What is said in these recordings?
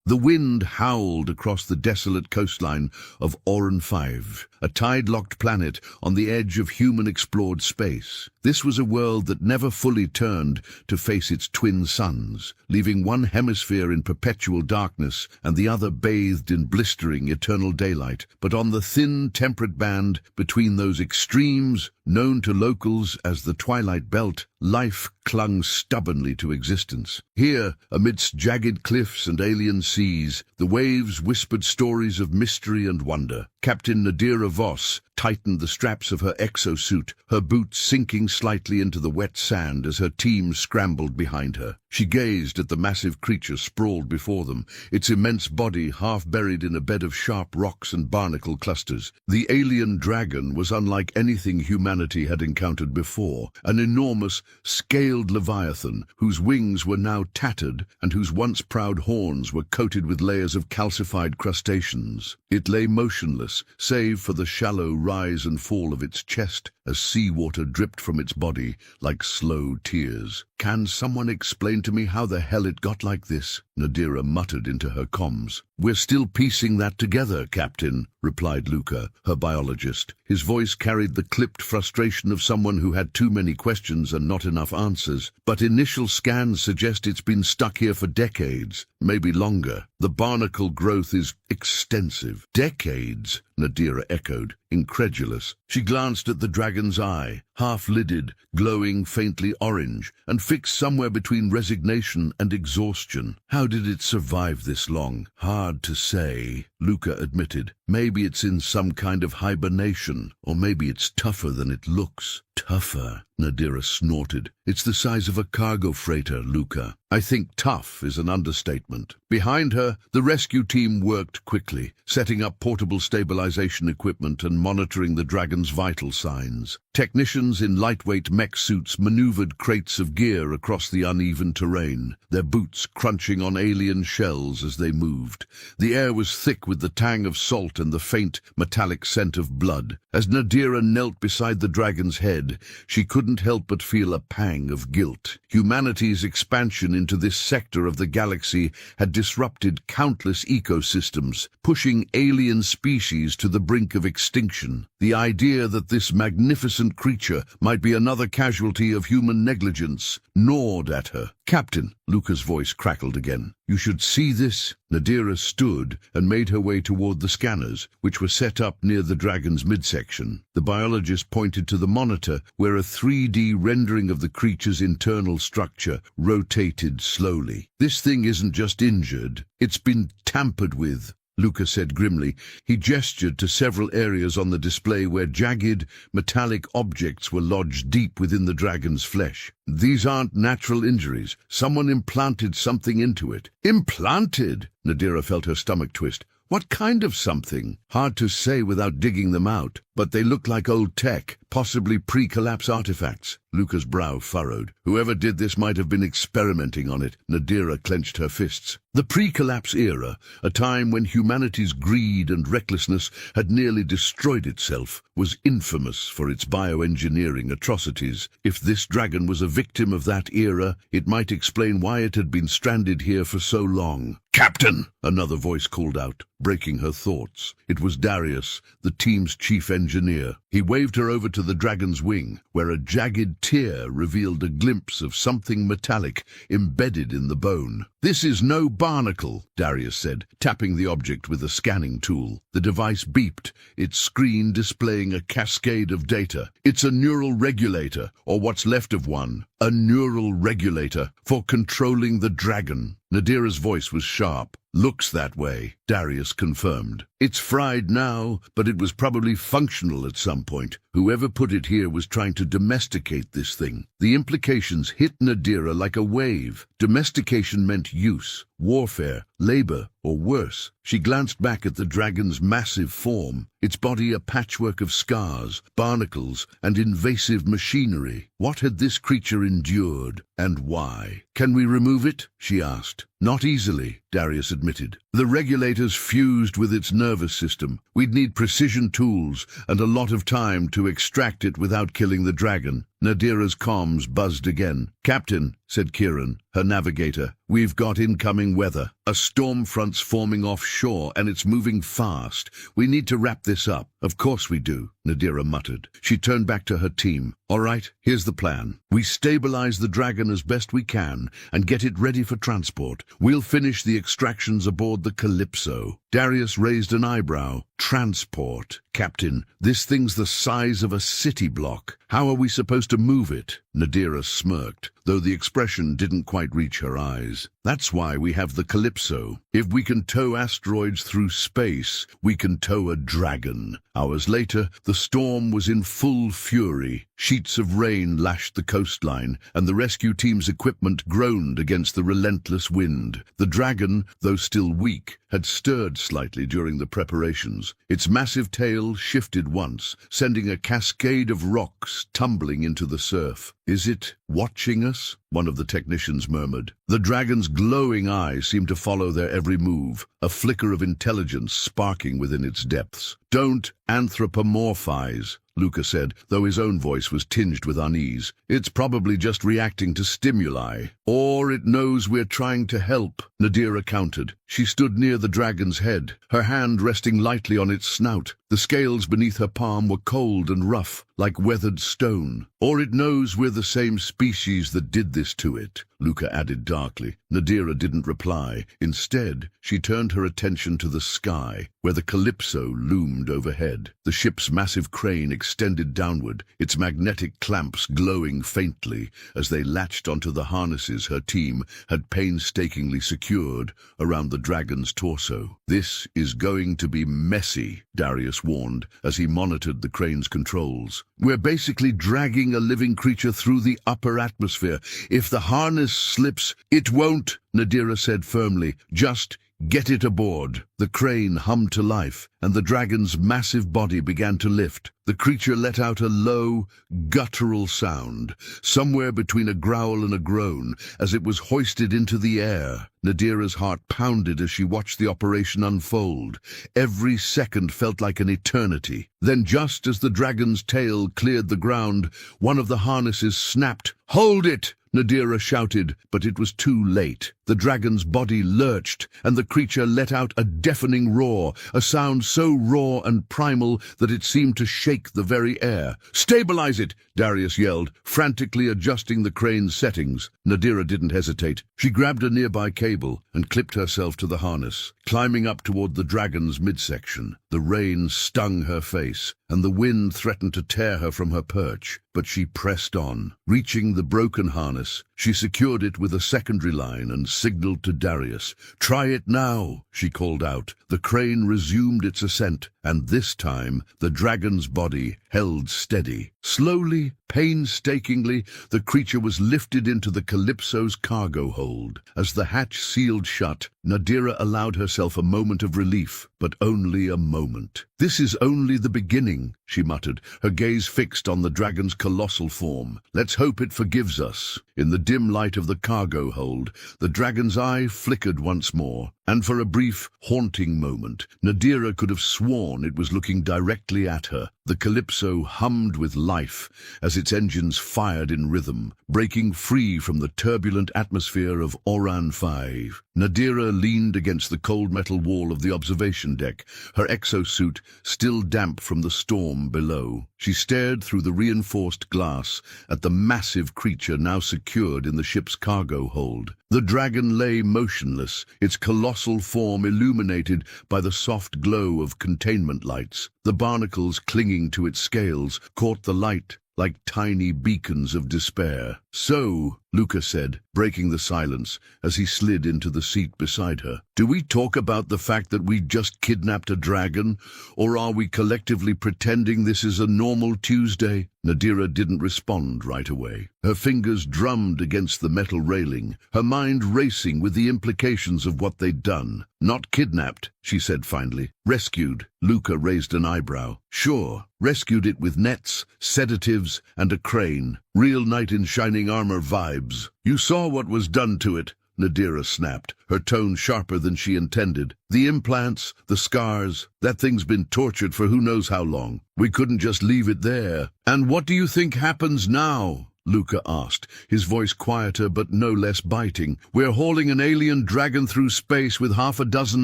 The wind howled across the desolate coastline of Oran 5, a tide-locked planet on the edge of human-explored space. This was a world that never fully turned to face its twin suns, leaving one hemisphere in perpetual darkness and the other bathed in blistering eternal daylight. But on the thin, temperate band between those extremes, known to locals as the Twilight Belt, life clung stubbornly to existence. Here, amidst jagged cliffs and alien seas, the waves whispered stories of mystery and wonder. Captain Nadira Voss tightened the straps of her exosuit, her boots sinking slightly into the wet sand as her team scrambled behind her. She gazed at the massive creature sprawled before them, its immense body half buried in a bed of sharp rocks and barnacle clusters. The alien dragon was unlike anything humanity had encountered before, an enormous, scaled leviathan whose wings were now tattered and whose once proud horns were coated with layers of calcified crustaceans. It lay motionless, save for the shallow rise and fall of its chest as seawater dripped from its body like slow tears. "Can someone explain to me how the hell it got like this?" Nadira muttered into her comms. "We're still piecing that together, Captain," replied Luca, her biologist. His voice carried the clipped frustration of someone who had too many questions and not enough answers. "But initial scans suggest it's been stuck here for decades, maybe longer. The barnacle growth is extensive." "Decades?" Nadira echoed, incredulous. She glanced at the dragon's eye, half-lidded, glowing faintly orange, and fixed somewhere between resignation and exhaustion. "How did it survive this long?" "Hard to say," Luca admitted. "Maybe it's in some kind of hibernation, or maybe it's tougher than it looks." "Tougher?" Nadira snorted. "It's the size of a cargo freighter, Luca. I think tough is an understatement." Behind her, the rescue team worked quickly, setting up portable stabilization equipment and monitoring the dragon's vital signs. Technicians in lightweight mech suits maneuvered crates of gear across the uneven terrain, their boots crunching on alien shells as they moved. The air was thick with the tang of salt and the faint, metallic scent of blood. As Nadira knelt beside the dragon's head, she couldn't help but feel a pang of guilt. Humanity's expansion into this sector of the galaxy had disrupted countless ecosystems, pushing alien species to the brink of extinction. The idea that this magnificent creature might be another casualty of human negligence gnawed at her. "Captain," Luca's voice crackled again. "You should see this." Nadira stood and made her way toward the scanners, which were set up near the dragon's midsection. The biologist pointed to the monitor, where a 3D rendering of the creature's internal structure rotated slowly. "This thing isn't just injured, it's been tampered with," Luca said grimly. He gestured to several areas on the display where jagged, metallic objects were lodged deep within the dragon's flesh. "These aren't natural injuries. Someone implanted something into it." "Implanted?" Nadira felt her stomach twist. "What kind of something?" "Hard to say without digging them out, but they look like old tech, possibly pre-collapse artifacts." Luca's brow furrowed. "Whoever did this might have been experimenting on it." Nadira clenched her fists. The pre-collapse era, a time when humanity's greed and recklessness had nearly destroyed itself, was infamous for its bioengineering atrocities. If this dragon was a victim of that era, it might explain why it had been stranded here for so long. "Captain!" another voice called out, breaking her thoughts. It was Darius, the team's chief engineer. He waved her over to the dragon's wing, where a jagged tear revealed a glimpse of something metallic embedded in the bone. "This is no barnacle," Darius said, tapping the object with a scanning tool. The device beeped, its screen displaying a cascade of data. "It's a neural regulator, or what's left of one. A neural regulator for controlling the dragon." Nadira's voice was sharp. "Looks that way," Darius confirmed. "It's fried now, but it was probably functional at some point. Whoever put it here was trying to domesticate this thing." The implications hit Nadira like a wave. Domestication meant use, warfare, labor, or worse. She glanced back at the dragon's massive form, its body a patchwork of scars, barnacles, and invasive machinery. What had this creature endured, and why? "Can we remove it?" she asked. "Not easily," Darius admitted. "The regulators fused with its nervous system. We'd need precision tools and a lot of time to extract it without killing the dragon." Nadira's comms buzzed again. "Captain," said Kieran, her navigator, "we've got incoming weather. A storm front's forming offshore, and it's moving fast. We need to wrap this up." "Of course we do," Nadira muttered. She turned back to her team. "All right, here's the plan. We stabilize the Dragon as best we can and get it ready for transport. We'll finish the extractions aboard the Calypso." Darius raised an eyebrow. "Transport? Captain, this thing's the size of a city block. How are we supposed to move it?" Nadira smirked, though the expression didn't quite reach her eyes. "That's why we have the Calypso. If we can tow asteroids through space, we can tow a dragon." Hours later, the storm was in full fury. Sheets of rain lashed the coastline, and the rescue team's equipment groaned against the relentless wind. The dragon, though still weak, had stirred slightly during the preparations. Its massive tail shifted once, sending a cascade of rocks tumbling into the surf. "Is it watching us?" one of the technicians murmured. The dragon's glowing eyes seemed to follow their every move, a flicker of intelligence sparking within its depths. "Don't anthropomorphize," Luca said, though his own voice was tinged with unease. "It's probably just reacting to stimuli. Or it knows we're trying to help," Nadira countered. She stood near the dragon's head, her hand resting lightly on its snout. The scales beneath her palm were cold and rough, like weathered stone. "Or it knows we're the same species that did this to it," Luca added darkly. Nadira didn't reply. Instead, she turned her attention to the sky, where the Calypso loomed overhead. The ship's massive crane extended downward, its magnetic clamps glowing faintly as they latched onto the harnesses her team had painstakingly secured around the dragon's torso. "This is going to be messy," Darius warned as he monitored the crane's controls. "We're basically dragging a living creature through the upper atmosphere. If the harness slips, it won't," Nadira said firmly. "Just get it aboard." The crane hummed to life, and the dragon's massive body began to lift. The creature let out a low, guttural sound, somewhere between a growl and a groan, as it was hoisted into the air. Nadira's heart pounded as she watched the operation unfold. Every second felt like an eternity. Then, just as the dragon's tail cleared the ground, one of the harnesses snapped. "Hold it!" Nadira shouted, but it was too late. The dragon's body lurched, and the creature let out a deafening roar, a sound so raw and primal that it seemed to shake the very air. "Stabilize it!" Darius yelled, frantically adjusting the crane's settings. Nadira didn't hesitate. She grabbed a nearby cable and clipped herself to the harness, climbing up toward the dragon's midsection. The rain stung her face, and the wind threatened to tear her from her perch, but she pressed on. Reaching the broken harness, she secured it with a secondary line and signaled to Darius. "Try it now," she called out. The crane resumed its ascent, and this time the dragon's body held steady. Slowly, painstakingly, the creature was lifted into the Calypso's cargo hold. As the hatch sealed shut, Nadira allowed herself a moment of relief, but only a moment. "This is only the beginning," she muttered, her gaze fixed on the dragon's colossal form. "Let's hope it forgives us." In the dim light of the cargo hold, the dragon's eye flickered once more, and for a brief, haunting moment, Nadira could have sworn it was looking directly at her. The Calypso hummed with life as its engines fired in rhythm, breaking free from the turbulent atmosphere of Oran 5. Nadira leaned against the cold metal wall of the observation deck, her exosuit still damp from the storm below. She stared through the reinforced glass at the massive creature now secured in the ship's cargo hold. The dragon lay motionless, its colossal form illuminated by the soft glow of containment lights. The barnacles clinging to its scales caught the light like tiny beacons of despair. "So," Luca said, breaking the silence as he slid into the seat beside her, "do we talk about the fact that we just kidnapped a dragon, or are we collectively pretending this is a normal Tuesday?" Nadira didn't respond right away. Her fingers drummed against the metal railing, her mind racing with the implications of what they'd done. "Not kidnapped," she said finally. "Rescued." Luca raised an eyebrow. "Sure, rescued it with nets, sedatives, and a crane. Real knight in shining armor vibes. You saw what was done to it," Nadira snapped, her tone sharper than she intended. "The implants, the scars, that thing's been tortured for who knows how long. We couldn't just leave it there." "And what do you think happens now?" Luca asked, his voice quieter but no less biting. "We're hauling an alien dragon through space with half a dozen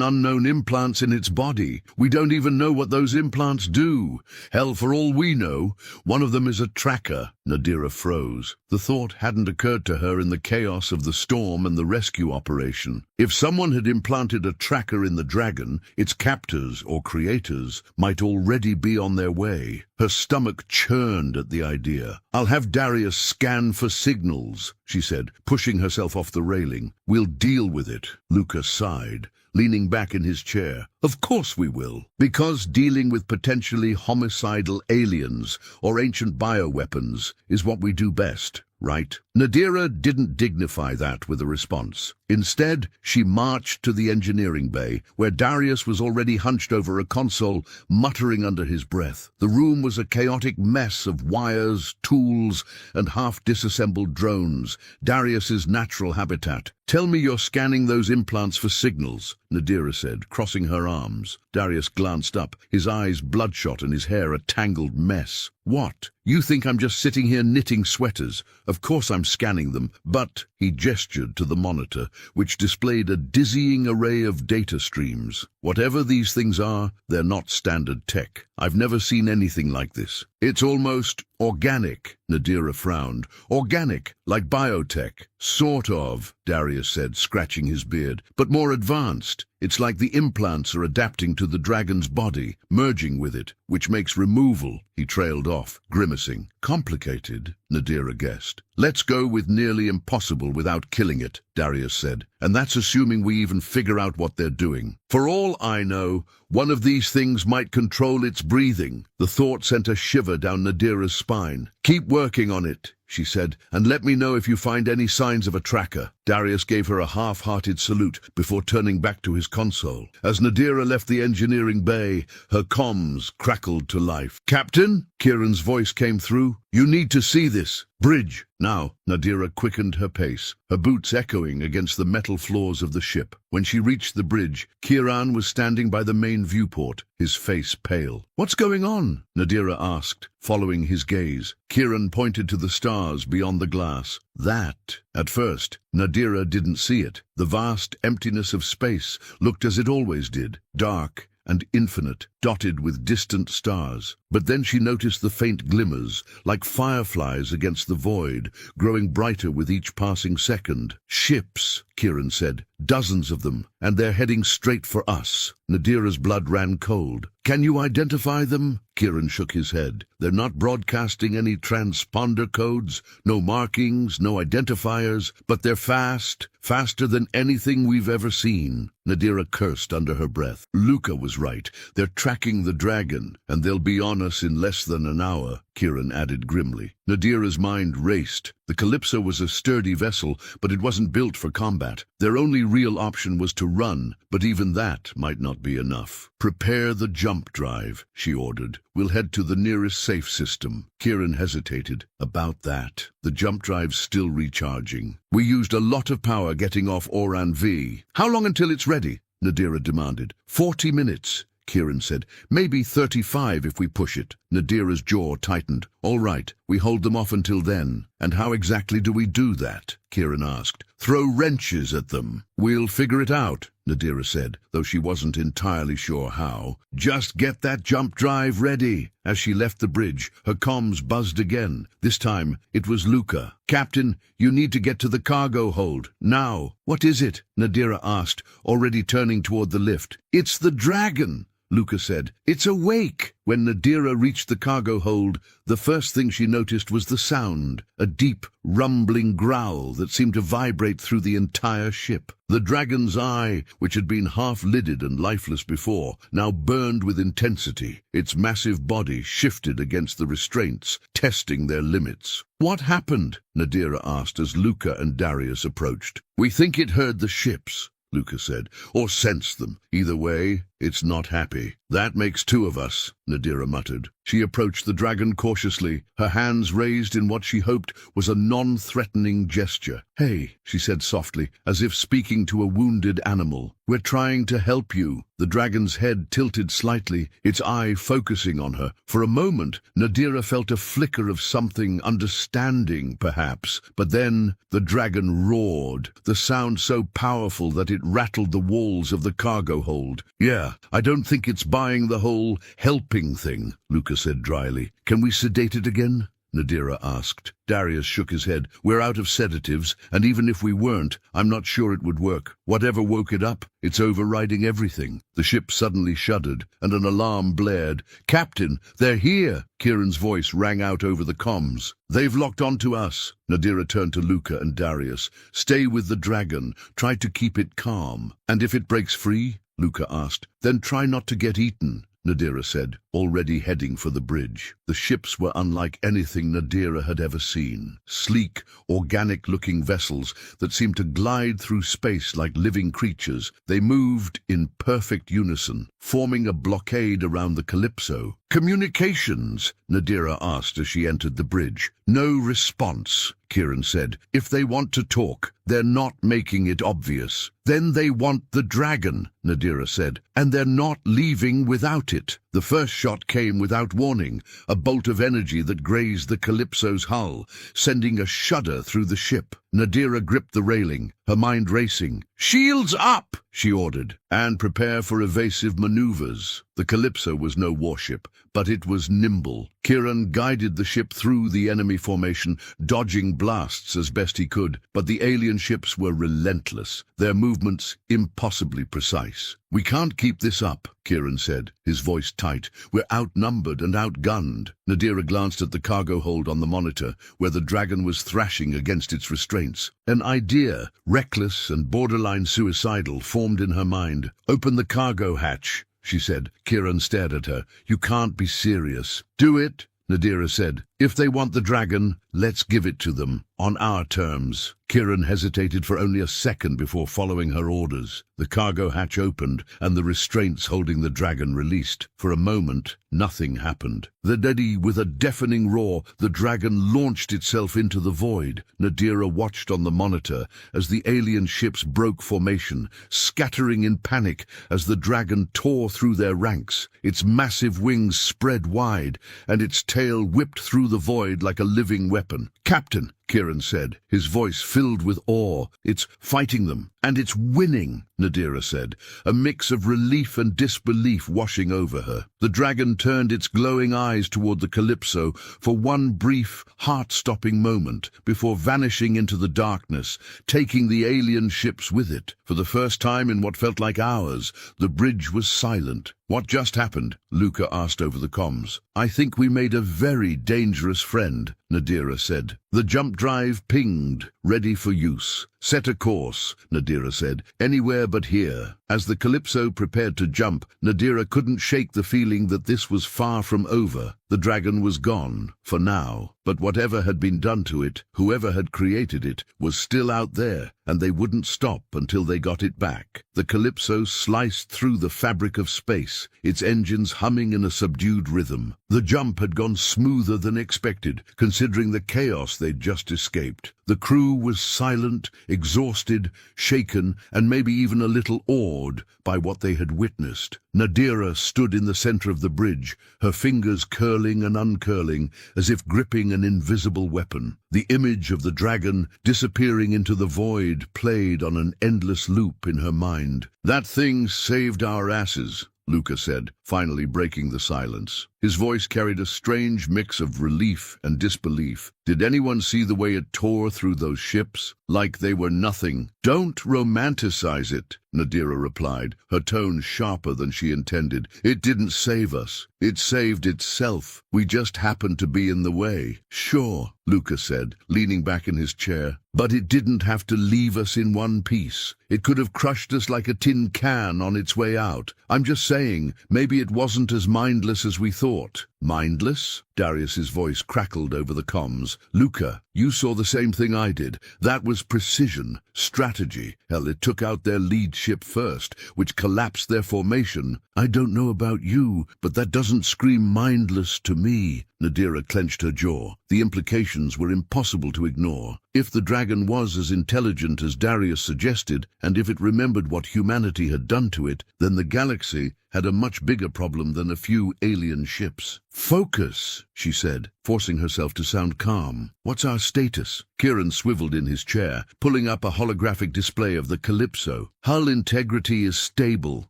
unknown implants in its body. We don't even know what those implants do. Hell, for all we know, one of them is a tracker." Nadira froze. The thought hadn't occurred to her in the chaos of the storm and the rescue operation. If someone had implanted a tracker in the dragon, its captors or creators might already be on their way. Her stomach churned at the idea. "I'll have Darius scan for signals," she said, pushing herself off the railing. "We'll deal with it." Luca sighed, leaning back in his chair. "Of course we will. Because dealing with potentially homicidal aliens or ancient bioweapons is what we do best, right?" Nadira didn't dignify that with a response. Instead, she marched to the engineering bay, where Darius was already hunched over a console, muttering under his breath. The room was a chaotic mess of wires, tools, and half-disassembled drones, Darius's natural habitat. "Tell me you're scanning those implants for signals," Nadira said, crossing her arms. Darius glanced up, his eyes bloodshot and his hair a tangled mess. "What? You think I'm just sitting here knitting sweaters? Of course I'm scanning them, but—" He gestured to the monitor, which displayed a dizzying array of data streams. "Whatever these things are, they're not standard tech. I've never seen anything like this. It's almost organic." Nadira frowned. "Organic, like biotech." "Sort of," Darius said, scratching his beard, "but more advanced. It's like the implants are adapting to the dragon's body, merging with it, which makes removal." He trailed off, grimacing. "Complicated," Nadira guessed. "Let's go with nearly impossible without killing it," Darius said, "and that's assuming we even figure out what they're doing. For all I know, one of these things might control its breathing." The thought sent a shiver down Nadira's spine. "Keep working on it," she said, "and let me know if you find any signs of a tracker." Darius gave her a half-hearted salute before turning back to his console. As Nadira left the engineering bay, her comms crackled to life. "Captain?" Kieran's voice came through. "You need to see this. Bridge." Now, Nadira quickened her pace, her boots echoing against the metal floors of the ship. When she reached the bridge, Kieran was standing by the main viewport, his face pale. "What's going on?" Nadira asked, following his gaze. Kieran pointed to the stars beyond the glass. "That." At first, Nadira didn't see it. The vast emptiness of space looked as it always did, dark and infinite, dotted with distant stars. But then she noticed the faint glimmers, like fireflies against the void, growing brighter with each passing second. "Ships," Kieran said. "Dozens of them, and they're heading straight for us." Nadira's blood ran cold. "Can you identify them?" Kieran shook his head. "They're not broadcasting any transponder codes, no markings, no identifiers, but they're fast, faster than anything we've ever seen." Nadira cursed under her breath. Luca was right. "They're tracking the dragon, and they'll be on us in less than an hour," Kieran added grimly. Nadira's mind raced. The Calypso was a sturdy vessel, but it wasn't built for combat. Their only real option was to run, but even that might not be enough. "Prepare the jump drive," she ordered. "We'll head to the nearest safe system." Kieran hesitated. "About that. The jump drive's still recharging. We used a lot of power getting off Oran V." "How long until it's ready?" Nadira demanded. 40 minutes. Kieran said. "Maybe 35 if we push it." Nadira's jaw tightened. "All right, we hold them off until then." "And how exactly do we do that?" Kieran asked. "Throw wrenches at them." "We'll figure it out," Nadira said, though she wasn't entirely sure how. "Just get that jump drive ready." As she left the bridge, her comms buzzed again. This time, it was Luca. "Captain, you need to get to the cargo hold. Now." "What is it?" Nadira asked, already turning toward the lift. "It's the dragon," Luca said. "It's awake." When Nadira reached the cargo hold, the first thing she noticed was the sound, a deep, rumbling growl that seemed to vibrate through the entire ship. The dragon's eye, which had been half-lidded and lifeless before, now burned with intensity. Its massive body shifted against the restraints, testing their limits. "What happened?" Nadira asked as Luca and Darius approached. "We think it heard the ships," Luca said, "or sensed them. Either way, It's not happy. That makes two of us, Nadira muttered. She approached the dragon cautiously, her hands raised in what she hoped was a non-threatening gesture. "Hey," she said softly, as if speaking to a wounded animal. "We're trying to help you." The dragon's head tilted slightly, its eye focusing on her. For a moment, Nadira felt a flicker of something understanding, perhaps. But then the dragon roared, the sound so powerful that it rattled the walls of the cargo hold. "Yeah, I don't think it's buying the whole helping thing," Luca said dryly. "Can we sedate it again?" Nadira asked. Darius shook his head. "We're out of sedatives, and even if we weren't, I'm not sure it would work. Whatever woke it up, it's overriding everything." The ship suddenly shuddered, and an alarm blared. "Captain, they're here!" Kieran's voice rang out over the comms. "They've locked onto us." Nadira turned to Luca and Darius. "Stay with the dragon. Try to keep it calm. And if it breaks free?" Luca asked. "Then try not to get eaten," Nadira said, already heading for the bridge. The ships were unlike anything Nadira had ever seen. Sleek, organic-looking vessels that seemed to glide through space like living creatures. They moved in perfect unison, forming a blockade around the Calypso. "Communications?" Nadira asked as she entered the bridge. "No response," Kieran said. "If they want to talk, they're not making it obvious." "Then they want the dragon," Nadira said, "and they're not leaving without it." The first shot came without warning, a bolt of energy that grazed the Calypso's hull, sending a shudder through the ship. Nadira gripped the railing, her mind racing. "Shields up!" she ordered, "and prepare for evasive maneuvers." The Calypso was no warship, but it was nimble. Kieran guided the ship through the enemy formation, dodging blasts as best he could, but the alien ships were relentless, their movements impossibly precise. "We can't keep this up," Kieran said, his voice tight. "We're outnumbered and outgunned." Nadira glanced at the cargo hold on the monitor, where the dragon was thrashing against its restraints. An idea, reckless and borderline suicidal, formed in her mind. "Open the cargo hatch," she said. Kieran stared at her. "You can't be serious." "Do it," Nadira said. "If they want the dragon, let's give it to them, on our terms." Kieran hesitated for only a second before following her orders. The cargo hatch opened, and the restraints holding the dragon released. For a moment, nothing happened. Then, with a deafening roar, the dragon launched itself into the void. Nadira watched on the monitor as the alien ships broke formation, scattering in panic as the dragon tore through their ranks. Its massive wings spread wide, and its tail whipped through the void like a living weapon. "Captain," Kieran said, his voice filled with awe. "It's fighting them, and it's winning," Nadira said, a mix of relief and disbelief washing over her. The dragon turned its glowing eyes toward the Calypso for one brief, heart-stopping moment before vanishing into the darkness, taking the alien ships with it. For the first time in what felt like hours, the bridge was silent. "What just happened?" Luca asked over the comms. "I think we made a very dangerous friend," Nadira said. The jump drive pinged, ready for use. "Set a course," Nadira said, "anywhere but here." As the Calypso prepared to jump, Nadira couldn't shake the feeling that this was far from over. The dragon was gone, for now, but whatever had been done to it, whoever had created it, was still out there, and they wouldn't stop until they got it back. The Calypso sliced through the fabric of space, its engines humming in a subdued rhythm. The jump had gone smoother than expected, considering the chaos they'd just escaped. The crew was silent, exhausted, shaken, and maybe even a little awed by what they had witnessed. Nadira stood in the center of the bridge, her fingers curling and uncurling, as if gripping an invisible weapon. The image of the dragon disappearing into the void played on an endless loop in her mind. "That thing saved our asses," Luca said, finally breaking the silence. His voice carried a strange mix of relief and disbelief. "Did anyone see the way it tore through those ships? Like they were nothing." "Don't romanticize it," Nadira replied, her tone sharper than she intended. "It didn't save us. It saved itself. We just happened to be in the way." "Sure," Luca said, leaning back in his chair. "But it didn't have to leave us in one piece. It could have crushed us like a tin can on its way out. I'm just saying, maybe it wasn't as mindless as we thought." Mindless? Darius's voice crackled over the comms. Luca, you saw the same thing I did. That was precision, strategy. Hell, it took out their lead ship first, which collapsed their formation. I don't know about you, but that doesn't scream mindless to me. Nadira clenched her jaw. The implications were impossible to ignore. If the dragon was as intelligent as Darius suggested, and if it remembered what humanity had done to it, then the galaxy had a much bigger problem than a few alien ships. Focus, she said, forcing herself to sound calm. What's our status? Kieran swiveled in his chair, pulling up a holographic display of the Calypso. Hull integrity is stable.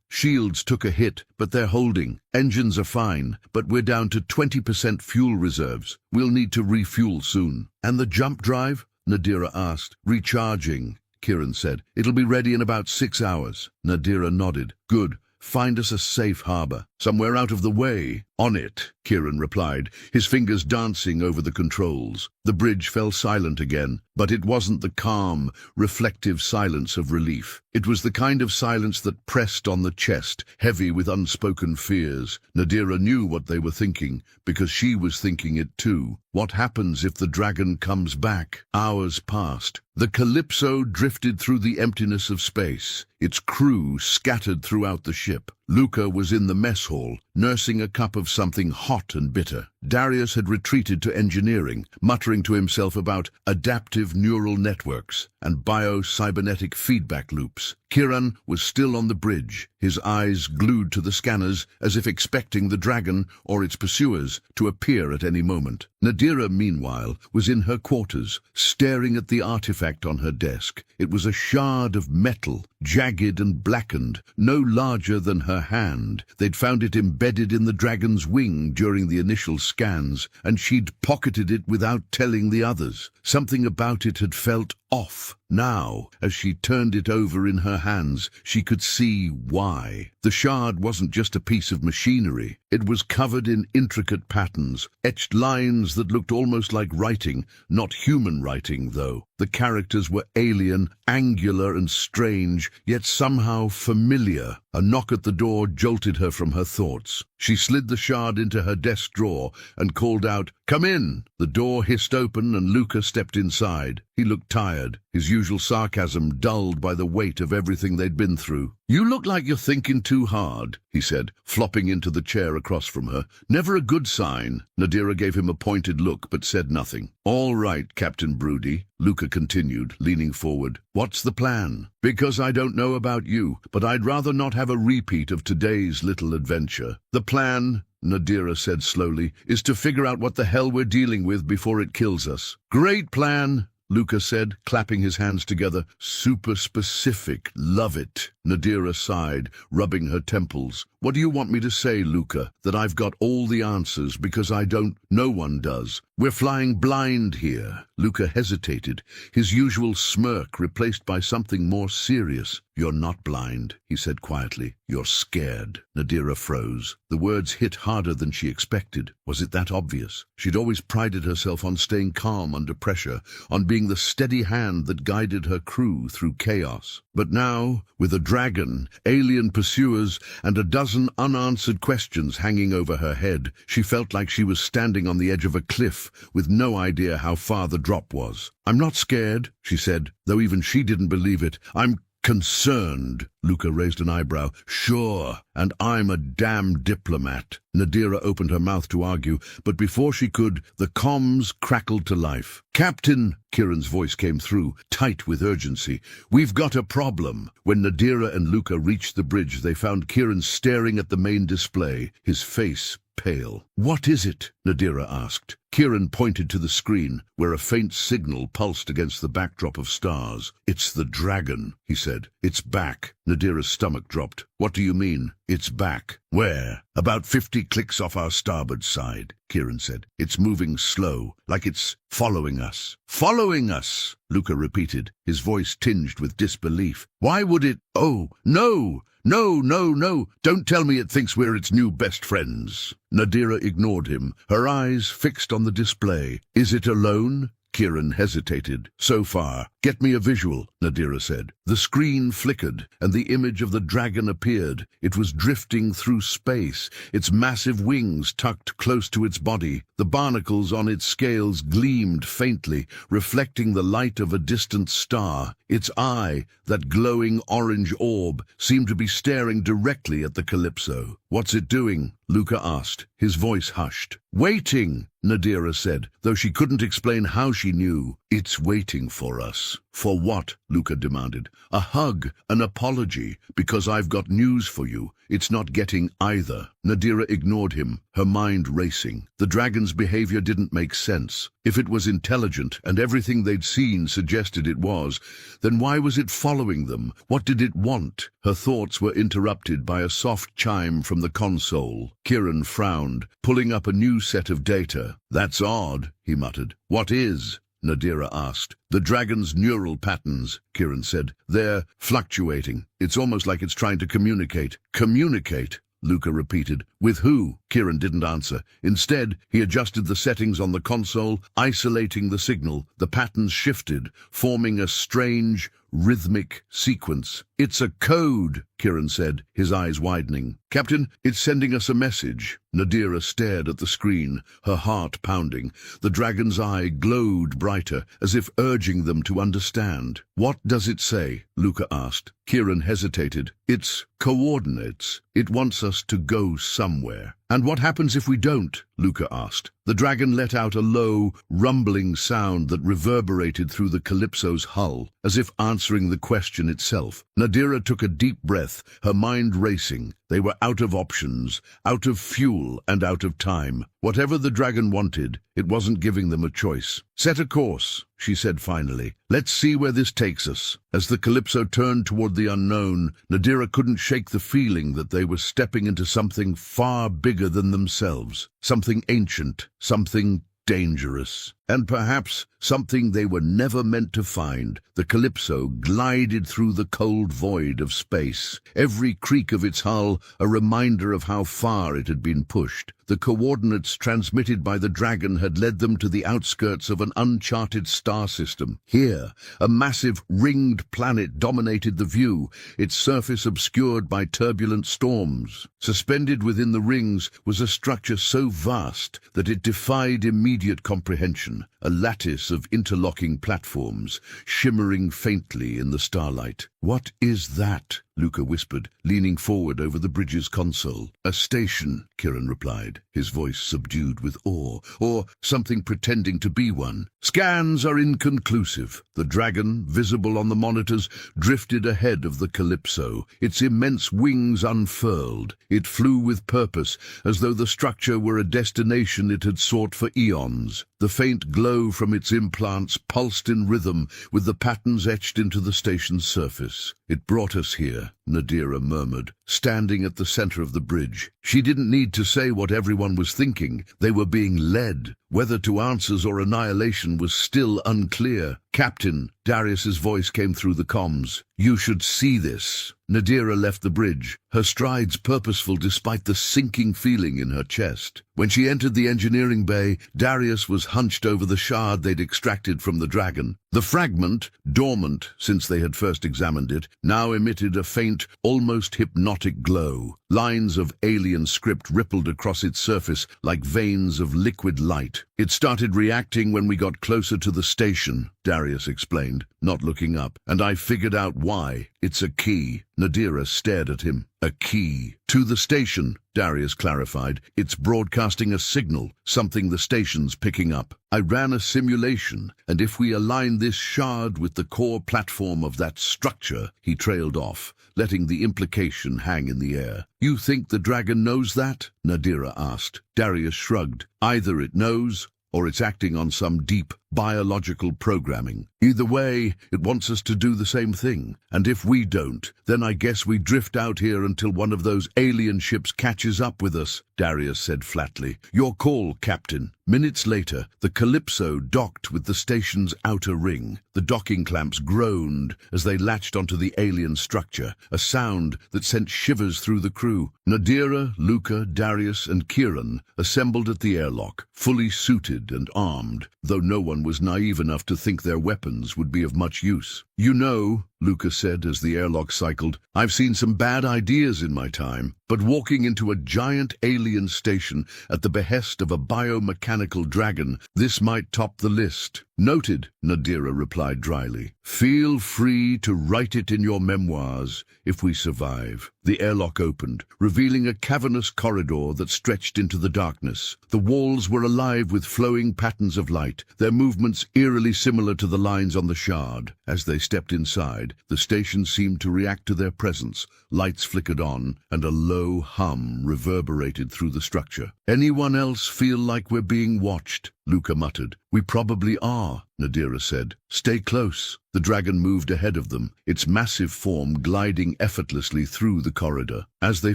Shields took a hit, but they're holding. Engines are fine, but we're down to 20% fuel reserves. We'll need to refuel soon. And the jump drive? Nadira asked. Recharging, Kieran said. It'll be ready in about 6 hours. Nadira nodded. Good. Find us a safe harbor, somewhere out of the way. On it, Kieran replied, his fingers dancing over the controls. The bridge fell silent again, but it wasn't the calm, reflective silence of relief. It was the kind of silence that pressed on the chest, heavy with unspoken fears. Nadira knew what they were thinking, because she was thinking it too. What happens if the dragon comes back? Hours passed. The Calypso drifted through the emptiness of space, its crew scattered throughout the ship. Luca was in the mess hall, nursing a cup of something hot and bitter. Darius had retreated to engineering, muttering to himself about adaptive neural networks and bio-cybernetic feedback loops. Kieran was still on the bridge, his eyes glued to the scanners as if expecting the dragon or its pursuers to appear at any moment. Nadira, meanwhile, was in her quarters, staring at the artifact on her desk. It was a shard of metal, jagged and blackened, no larger than her hand. They'd found it embedded in the dragon's wing during the initial scans, and she'd pocketed it without telling the others. Something about it had felt off. Now, as she turned it over in her hands, she could see why. The shard wasn't just a piece of machinery. It was covered in intricate patterns, etched lines that looked almost like writing, not human writing, though. The characters were alien, angular and strange, yet somehow familiar. A knock at the door jolted her from her thoughts. She slid the shard into her desk drawer and called out, "Come in!" The door hissed open and Luca stepped inside. He looked tired, his usual sarcasm dulled by the weight of everything they'd been through. "You look like you're thinking too hard," he said, flopping into the chair across from her. "Never a good sign." Nadira gave him a pointed look but said nothing. "All right, Captain Broody," Luca continued, leaning forward. "What's the plan? Because I don't know about you, but I'd rather not have a repeat of today's little adventure. The plan," Nadira said slowly, "is to figure out what the hell we're dealing with before it kills us." "Great plan," Luca said, clapping his hands together. "Super specific. Love it." Nadira sighed, rubbing her temples. "What do you want me to say, Luca? That I've got all the answers because I don't? No one does. We're flying blind here." Luca hesitated, his usual smirk replaced by something more serious. "You're not blind," he said quietly. "You're scared." Nadira froze. The words hit harder than she expected. Was it that obvious? She'd always prided herself on staying calm under pressure, on being the steady hand that guided her crew through chaos. But now, with a dragon, alien pursuers, and a dozen unanswered questions hanging over her head, she felt like she was standing on the edge of a cliff with no idea how far the drop was. "I'm not scared," she said, though even she didn't believe it. "I'm concerned." Luca raised an eyebrow. "Sure, and I'm a damn diplomat." Nadira opened her mouth to argue, but before she could, the comms crackled to life. "Captain," Kieran's voice came through, tight with urgency, "we've got a problem." When Nadira and Luca reached the bridge, they found Kieran staring at the main display, his face pale. "What is it?" Nadira asked. Kieran pointed to the screen, where a faint signal pulsed against the backdrop of stars. "It's the dragon," he said. "It's back." Nadira's stomach dropped. "What do you mean? It's back? Where?" "About 50 clicks off our starboard side," Kieran said. "It's moving slow, like it's following us." "Following us?" Luca repeated, his voice tinged with disbelief. "Why would it? Oh, no! No, don't tell me it thinks we're its new best friends." Nadira ignored him, her eyes fixed on the display. "Is it alone?" Kieran hesitated. So far. Get me a visual, Nadira said. The screen flickered, and the image of the dragon appeared. It was drifting through space, its massive wings tucked close to its body. The barnacles on its scales gleamed faintly, reflecting the light of a distant star. Its eye, that glowing orange orb, seemed to be staring directly at the Calypso. "What's it doing?" Luca asked, his voice hushed. "Waiting," Nadira said, though she couldn't explain how she knew. "It's waiting for us." "For what?" Luca demanded. "A hug, an apology, because I've got news for you. It's not getting either." Nadira ignored him, her mind racing. The dragon's behavior didn't make sense. If it was intelligent, and everything they'd seen suggested it was, then why was it following them? What did it want? Her thoughts were interrupted by a soft chime from the console. Kieran frowned, pulling up a new set of data. "That's odd," he muttered. "What is?" Nadira asked. "The dragon's neural patterns," Kieran said. "They're fluctuating. It's almost like it's trying to communicate." "Communicate?" Luca repeated. "With who?" Kieran didn't answer. Instead, he adjusted the settings on the console, isolating the signal. The patterns shifted, forming a strange, rhythmic sequence. "It's a code," Kieran said, his eyes widening. "Captain, it's sending us a message." Nadira stared at the screen, her heart pounding. The dragon's eye glowed brighter, as if urging them to understand. "What does it say?" Luca asked. Kieran hesitated. "It's coordinates. It wants us to go somewhere." "And what happens if we don't?" Luca asked. The dragon let out a low, rumbling sound that reverberated through the Calypso's hull, as if answering the question itself. Nadira took a deep breath, her mind racing. They were out of options, out of fuel, and out of time. Whatever the dragon wanted, it wasn't giving them a choice. "Set a course," she said finally. "Let's see where this takes us." As the Calypso turned toward the unknown, Nadira couldn't shake the feeling that they were stepping into something far bigger than themselves, something ancient, something dangerous, and perhaps something they were never meant to find. The Calypso glided through the cold void of space, every creak of its hull a reminder of how far it had been pushed. The coordinates transmitted by the dragon had led them to the outskirts of an uncharted star system. Here, a massive ringed planet dominated the view, its surface obscured by turbulent storms. Suspended within the rings was a structure so vast that it defied immediate comprehension, a lattice of interlocking platforms, shimmering faintly in the starlight. "What is that?" Luca whispered, leaning forward over the bridge's console. "A station," Kieran replied, his voice subdued with awe, or something pretending to be one. "Scans are inconclusive." The dragon, visible on the monitors, drifted ahead of the Calypso, its immense wings unfurled. It flew with purpose, as though the structure were a destination it had sought for eons. The faint glow from its implants pulsed in rhythm with the patterns etched into the station's surface. "It brought us here," Nadira murmured, standing at the center of the bridge. She didn't need to say what everyone was thinking. They were being led. Whether to answers or annihilation was still unclear. "Captain," Darius's voice came through the comms. "You should see this." Nadira left the bridge, her strides purposeful despite the sinking feeling in her chest. When she entered the engineering bay, Darius was hunched over the shard they'd extracted from the dragon. The fragment, dormant since they had first examined it, now emitted a faint, almost hypnotic glow. Lines of alien script rippled across its surface like veins of liquid light. "It started reacting when we got closer to the station," Darius explained, not looking up. "And I figured out why. It's a key." Nadira stared at him. "A key to the station," Darius clarified. "It's broadcasting a signal, something the station's picking up. I ran a simulation, and if we align this shard with the core platform of that structure," he trailed off, letting the implication hang in the air. "You think the dragon knows that?" Nadira asked. Darius shrugged. "Either it knows, or it's acting on some deep biological programming. Either way, it wants us to do the same thing. And if we don't, then I guess we drift out here until one of those alien ships catches up with us," Darius said flatly. "Your call, Captain." Minutes later, the Calypso docked with the station's outer ring. The docking clamps groaned as they latched onto the alien structure, a sound that sent shivers through the crew. Nadira, Luca, Darius, and Kieran assembled at the airlock, fully suited and armed, though no one one was naive enough to think their weapons would be of much use. "You know," Lucas said as the airlock cycled, "I've seen some bad ideas in my time, but walking into a giant alien station at the behest of a biomechanical dragon, this might top the list." "Noted," Nadira replied dryly. "Feel free to write it in your memoirs if we survive." The airlock opened, revealing a cavernous corridor that stretched into the darkness. The walls were alive with flowing patterns of light, their movements eerily similar to the lines on the shard. As they stepped inside, the station seemed to react to their presence. Lights flickered on, and a low hum reverberated through the structure. "Anyone else feel like we're being watched?" Luca muttered. "We probably are," Nadira said. "Stay close." The dragon moved ahead of them, its massive form gliding effortlessly through the corridor. As they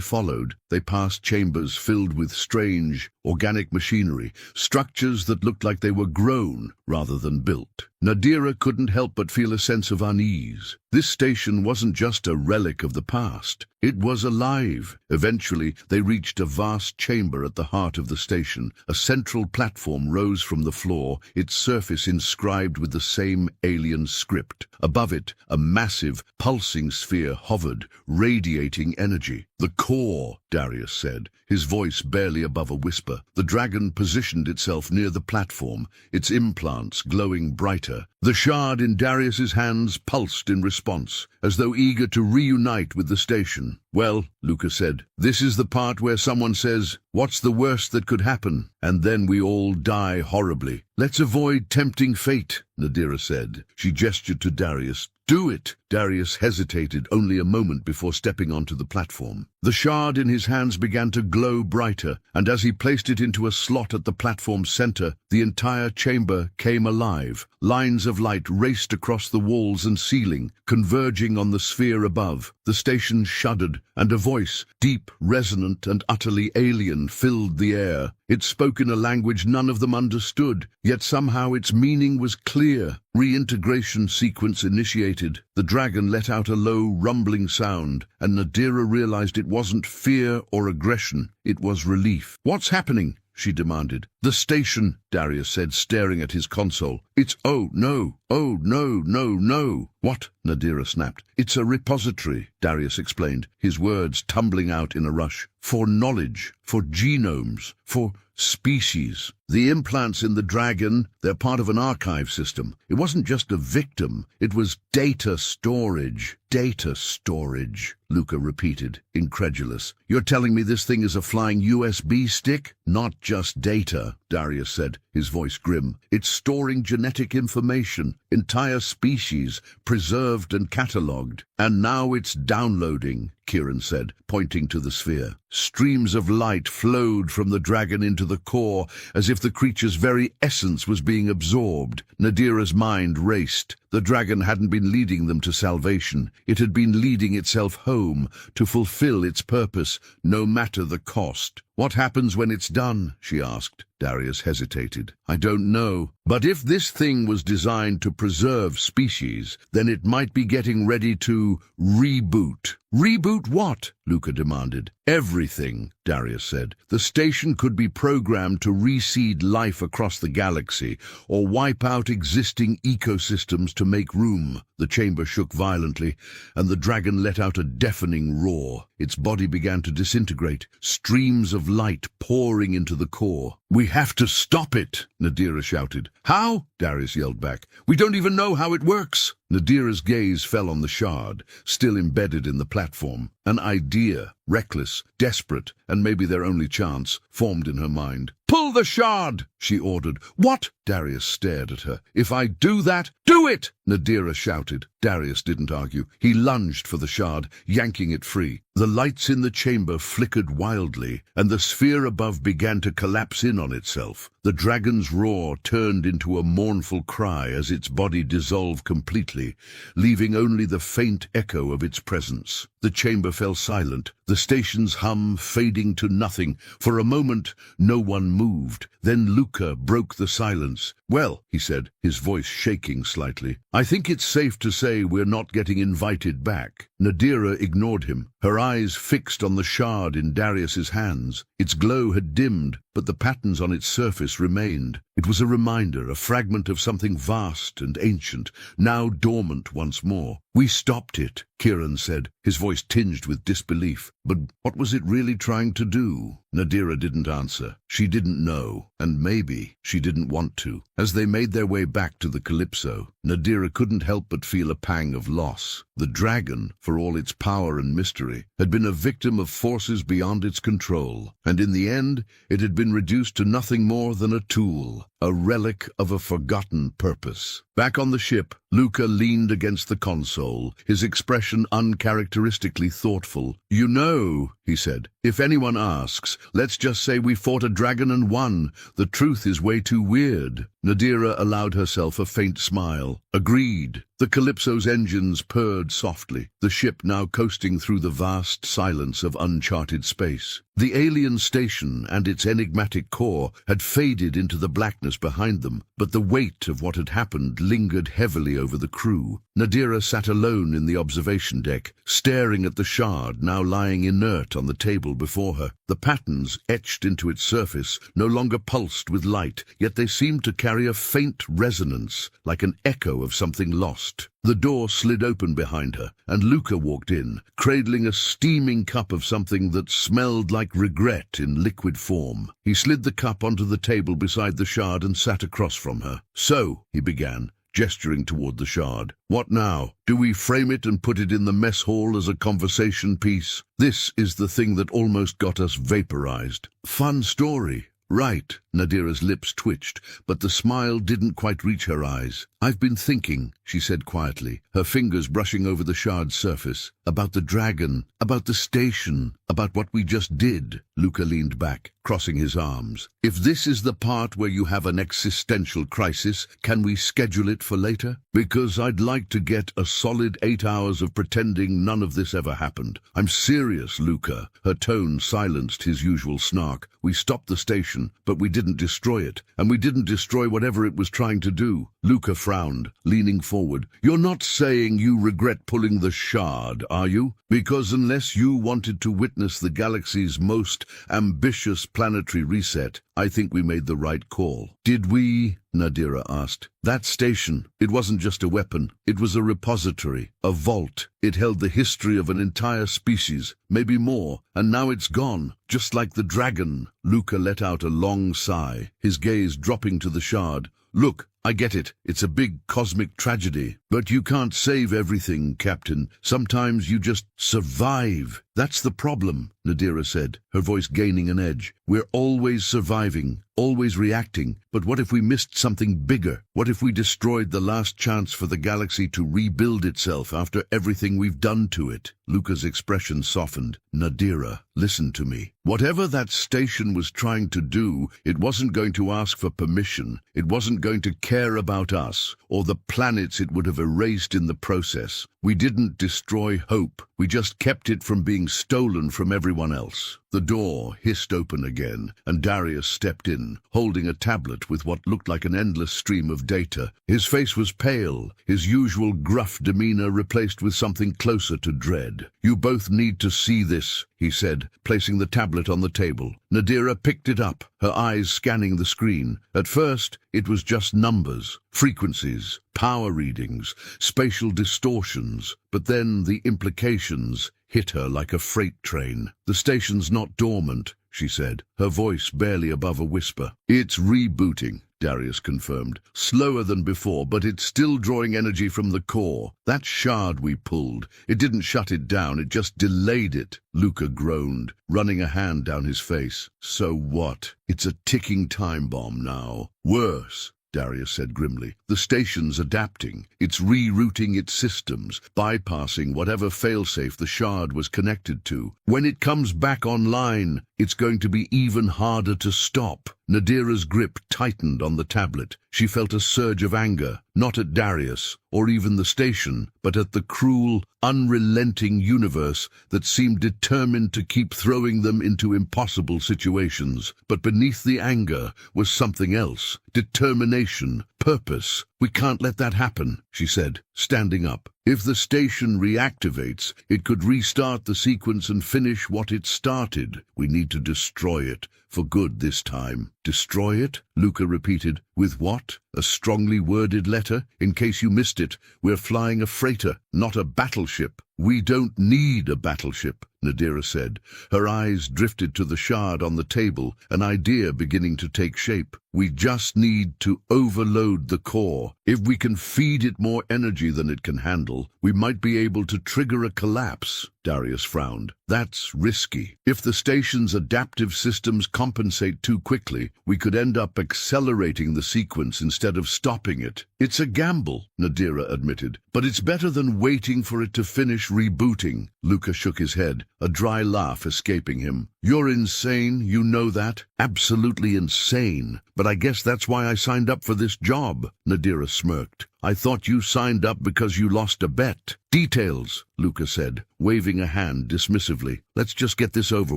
followed, they passed chambers filled with strange, organic machinery, structures that looked like they were grown rather than built. Nadira couldn't help but feel a sense of unease. This station wasn't just a relic of the past. It was alive. Eventually, they reached a vast chamber at the heart of the station. A central platform rose from the floor, its surface inscribed with the same alien script. Above it, a massive, pulsing sphere hovered, radiating energy. "The core," Darius said, his voice barely above a whisper. The dragon positioned itself near the platform, its implants glowing brighter. The shard in Darius's hands pulsed in response, as though eager to reunite with the station. "Well," Luca said, "this is the part where someone says, 'What's the worst that could happen?' And then we all die horribly." "Let's avoid tempting fate," Nadira said. She gestured to Darius. "Do it!" Darius hesitated only a moment before stepping onto the platform. The shard in his hands began to glow brighter, and as he placed it into a slot at the platform's center, the entire chamber came alive. Lines of light raced across the walls and ceiling, converging on the sphere above. The station shuddered, and a voice, deep, resonant, and utterly alien, filled the air. It spoke in a language none of them understood, yet somehow its meaning was clear. Reintegration sequence initiated. The dragon let out a low, rumbling sound, and Nadira realized it wasn't fear or aggression, it was relief. "What's happening?" she demanded. "The station," Darius said, staring at his console. "It's oh no, no. "What?" Nadira snapped. "It's a repository," Darius explained, his words tumbling out in a rush. "For knowledge, for genomes, for species. The implants in the dragon, they're part of an archive system. It wasn't just a victim, it was data storage." "Data storage," Luca repeated, incredulous. "You're telling me this thing is a flying USB stick?" "Not just data," Darius said, his voice grim. "It's storing genetic information, entire species, preserved and catalogued. And now it's downloading," Kieran said, pointing to the sphere. Streams of light flowed from the dragon into the core, as if the creature's very essence was being absorbed. Nadira's mind raced. The dragon hadn't been leading them to salvation. It had been leading itself home, to fulfill its purpose, no matter the cost. "What happens when it's done?" she asked. Darius hesitated. "I don't know. But if this thing was designed to preserve species, then it might be getting ready to reboot." "Reboot what?" Luca demanded. "Everything," Darius said. "The station could be programmed to reseed life across the galaxy, or wipe out existing ecosystems to make room." The chamber shook violently, and the dragon let out a deafening roar. Its body began to disintegrate, streams of light pouring into the core. "We have to stop it," Nadira shouted. "How?" Darius yelled back. "We don't even know how it works." Nadira's gaze fell on the shard, still embedded in the platform. An idea, reckless, desperate, and maybe their only chance, formed in her mind. "Pull the shard!" she ordered. "What?" Darius stared at her. "If I do that, do it!" Nadira shouted. Darius didn't argue. He lunged for the shard, yanking it free. The lights in the chamber flickered wildly, and the sphere above began to collapse in on itself. The dragon's roar turned into a mournful cry as its body dissolved completely, leaving only the faint echo of its presence. The chamber fell silent, the station's hum fading to nothing. For a moment, no one moved. Then Luca broke the silence. "Well," he said, his voice shaking slightly, "I think it's safe to say we're not getting invited back." Nadira ignored him, her eyes fixed on the shard in Darius's hands. Its glow had dimmed, but the patterns on its surface remained. It was a reminder, a fragment of something vast and ancient, now dormant once more. "We stopped it," Kieran said, his voice tinged with disbelief. "But what was it really trying to do?" Nadira didn't answer. She didn't know, and maybe she didn't want to. As they made their way back to the Calypso, Nadira couldn't help but feel a pang of loss. The dragon, for all its power and mystery, had been a victim of forces beyond its control, and in the end, it had been reduced to nothing more than a tool, a relic of a forgotten purpose. Back on the ship, Luca leaned against the console, his expression uncharacteristically thoughtful. "You know," he said, "if anyone asks, let's just say we fought a dragon and won. The truth is way too weird." Nadira allowed herself a faint smile. "Agreed." The Calypso's engines purred softly, the ship now coasting through the vast silence of uncharted space. The alien station and its enigmatic core had faded into the blackness behind them, but the weight of what had happened lingered heavily over the crew. Nadira sat alone in the observation deck, staring at the shard now lying inert on the table before her. The patterns etched into its surface no longer pulsed with light, yet they seemed to carry a faint resonance, like an echo of something lost. The door slid open behind her, and Luca walked in, cradling a steaming cup of something that smelled like regret in liquid form. He slid the cup onto the table beside the shard and sat across from her. "So," he began, gesturing toward the shard, "what now? Do we frame it and put it in the mess hall as a conversation piece? This is the thing that almost got us vaporized." "Fun story, right?" Nadira's lips twitched, but the smile didn't quite reach her eyes. "I've been thinking," she said quietly, her fingers brushing over the shard's surface, "about the dragon, about the station, about what we just did." Luca leaned back, crossing his arms. "If this is the part where you have an existential crisis, can we schedule it for later? Because I'd like to get a solid 8 hours of pretending none of this ever happened. I'm serious, Luca." Her tone silenced his usual snark. "We stopped the station, but we didn't destroy it, and we didn't destroy whatever it was trying to do." Luca frowned, leaning forward. "You're not saying you regret pulling the shard, are you? Because unless you wanted to witness the galaxy's most ambitious planetary reset, I think we made the right call." "Did we?" Nadira asked. "That station, it wasn't just a weapon. It was a repository, a vault. It held the history of an entire species, maybe more, and now it's gone, just like the dragon." Luca let out a long sigh, his gaze dropping to the shard. "Look, I get it. It's a big cosmic tragedy. But you can't save everything, Captain. Sometimes you just survive." "That's the problem," Nadira said, her voice gaining an edge. "We're always surviving, always reacting. But what if we missed something bigger? What if we destroyed the last chance for the galaxy to rebuild itself after everything we've done to it?" Luca's expression softened. "Nadira, listen to me. Whatever that station was trying to do, it wasn't going to ask for permission. It wasn't going to care about us, or the planets it would have erased in the process. We didn't destroy hope. We just kept it from being stolen from everyone else." The door hissed open again, and Darius stepped in, holding a tablet with what looked like an endless stream of data. His face was pale, his usual gruff demeanor replaced with something closer to dread. "You both need to see this," he said, placing the tablet on the table. Nadira picked it up, her eyes scanning the screen. At first, it was just numbers, frequencies, power readings, spatial distortions, but then the implications hit her like a freight train. "The station's not dormant," she said, her voice barely above a whisper. "It's rebooting," Darius confirmed. "Slower than before, but it's still drawing energy from the core. That shard we pulled, it didn't shut it down, it just delayed it." Luca groaned, running a hand down his face. "So what? It's a ticking time bomb now." "Worse," Darius said grimly. "The station's adapting. It's rerouting its systems, bypassing whatever failsafe the shard was connected to. When it comes back online, it's going to be even harder to stop." Nadira's grip tightened on the tablet. She felt a surge of anger, not at Darius, or even the station, but at the cruel, unrelenting universe that seemed determined to keep throwing them into impossible situations. But beneath the anger was something else: determination, purpose. "We can't let that happen," she said, standing up. "If the station reactivates, it could restart the sequence and finish what it started. We need to destroy it, for good this time." "Destroy it?" Luca repeated. "With what? A strongly worded letter? In case you missed it, we're flying a freighter, not a battleship." "We don't need a battleship," Nadira said. Her eyes drifted to the shard on the table, an idea beginning to take shape. "We just need to overload the core. If we can feed it more energy than it can handle, we might be able to trigger a collapse." Darius frowned. "That's risky. If the station's adaptive systems compensate too quickly, we could end up accelerating the sequence instead of stopping it." "It's a gamble," Nadira admitted, "but it's better than waiting for it to finish rebooting." Luca shook his head, a dry laugh escaping him. "You're insane, you know that?" "Absolutely insane. But I guess that's why I signed up for this job," Nadira smirked. "I thought you signed up because you lost a bet." "Details," Luca said, waving a hand dismissively. "Let's just get this over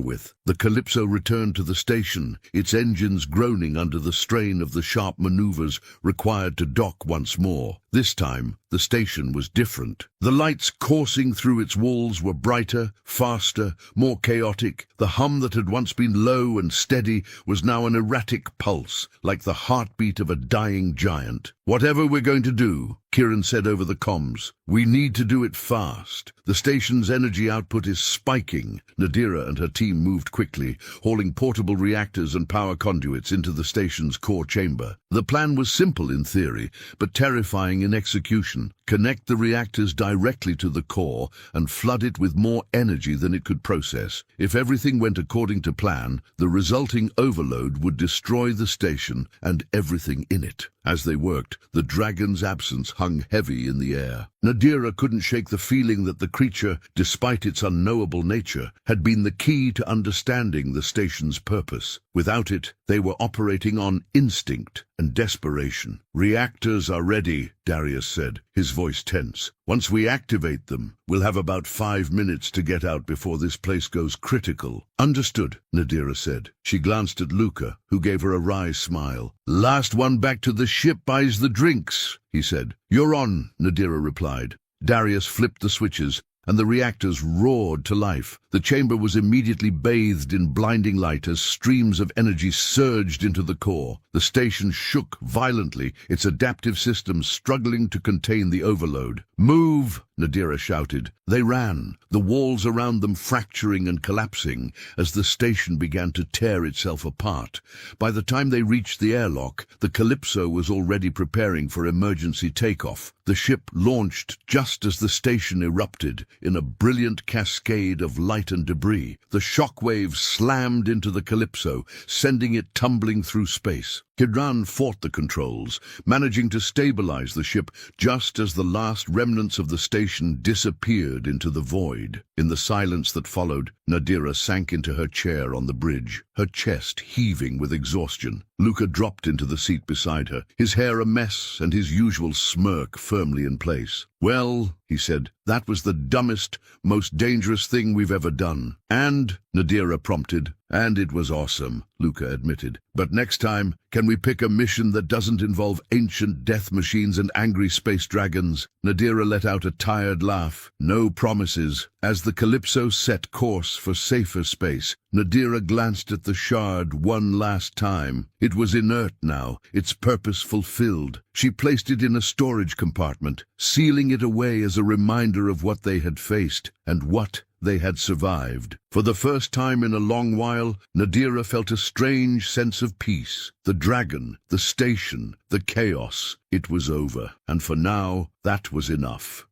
with." The Calypso returned to the station, its engines groaning under the strain of the sharp maneuvers required to dock once more. This time, the station was different. The lights coursing through its walls were brighter, faster, more chaotic. The hum that had once been low and steady was now an erratic pulse, like the heartbeat of a dying giant. "Whatever we're going to do," Kieran said over the comms, "we need to do it fast. The station's energy output is spiking." Nadira and her team moved quickly, hauling portable reactors and power conduits into the station's core chamber. The plan was simple in theory, but terrifying in execution. Connect the reactors directly to the core and flood it with more energy than it could process. If everything went according to plan, the resulting overload would destroy the station and everything in it. As they worked, the dragon's absence hung heavy in the air. Nadira couldn't shake the feeling that the creature, despite its unknowable nature, had been the key to understanding the station's purpose. Without it, they were operating on instinct and desperation. "Reactors are ready," Darius said, his voice tense. "Once we activate them, we'll have about 5 minutes to get out before this place goes critical." "Understood," Nadira said. She glanced at Luca, who gave her a wry smile. "Last one back to the ship buys the drinks," he said. "You're on," Nadira replied. Darius flipped the switches, and the reactors roared to life. The chamber was immediately bathed in blinding light as streams of energy surged into the core. The station shook violently, its adaptive systems struggling to contain the overload. "Move!" Nadira shouted. They ran, the walls around them fracturing and collapsing as the station began to tear itself apart. By the time they reached the airlock, the Calypso was already preparing for emergency takeoff. The ship launched just as the station erupted in a brilliant cascade of light and debris. The shock waves slammed into the Calypso, sending it tumbling through space. Kidran fought the controls, managing to stabilize the ship just as the last remnants of the station disappeared into the void. In the silence that followed, Nadira sank into her chair on the bridge, her chest heaving with exhaustion. Luca dropped into the seat beside her, his hair a mess and his usual smirk firmly in place. "Well," he said, "that was the dumbest, most dangerous thing we've ever done." "And," Nadira prompted. "And it was awesome," Luca admitted. "But next time, can we pick a mission that doesn't involve ancient death machines and angry space dragons?" Nadira let out a tired laugh. "No promises." As the Calypso set course for safer space, Nadira glanced at the shard one last time. It was inert now, its purpose fulfilled. She placed it in a storage compartment, sealing it away as a reminder of what they had faced and what they had survived. For the first time in a long while, Nadira felt a strange sense of peace. The dragon, the station, the chaos, it was over. And for now, that was enough.